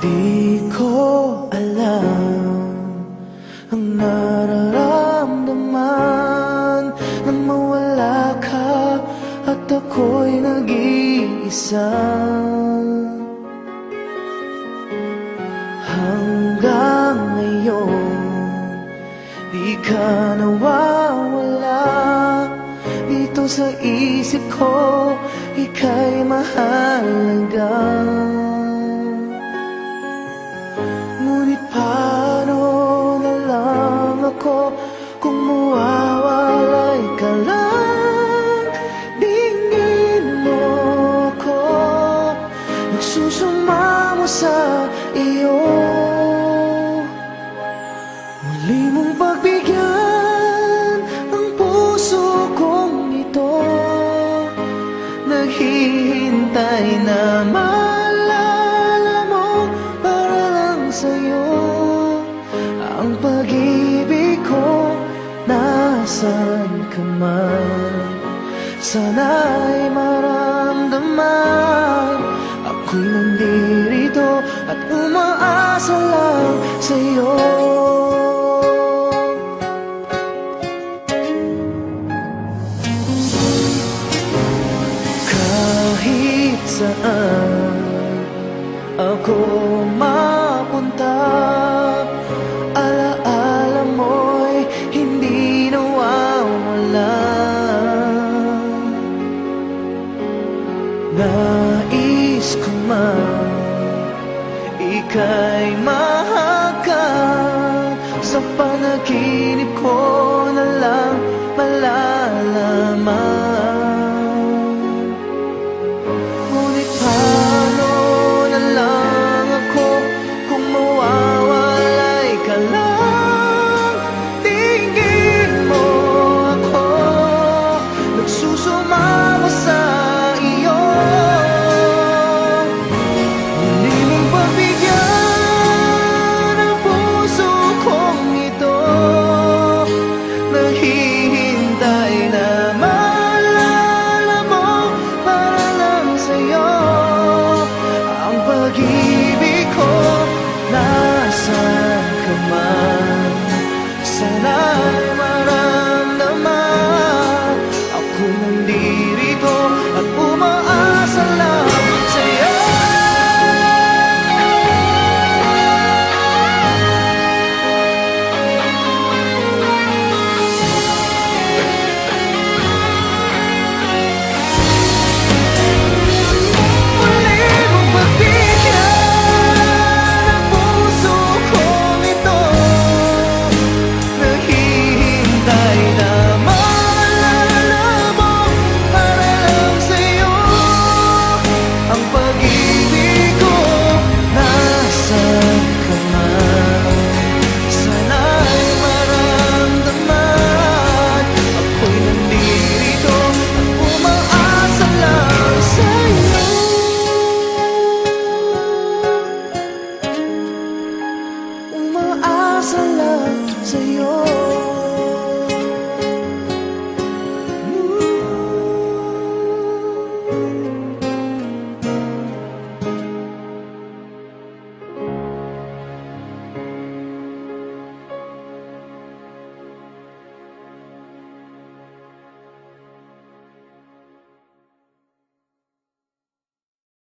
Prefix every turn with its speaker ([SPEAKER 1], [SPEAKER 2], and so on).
[SPEAKER 1] Di ko alam ang nararamdaman nang mawala ka at ako'y nag-iisa. Hanggang ngayon, di ka nawawala dito sa isip ko, ika'y mahalaga. Ngunit paano na lang ako kung mawawalay ka lang? Tingin mo ako, nagsusumamo sa iyo. Muli mong pagbigyan ang puso kong ito, naghihintay na maalala mo para lang sa'yo. Ang pag-ibig ko, nasan ka man, sana'y maramdaman ako'y nandirito at umaasa lang sa'yo. Kahit saan ako mapunta, alaala mo'y hindi nawawala. Nais ko man ika'y mahagkan sa panaginip ko,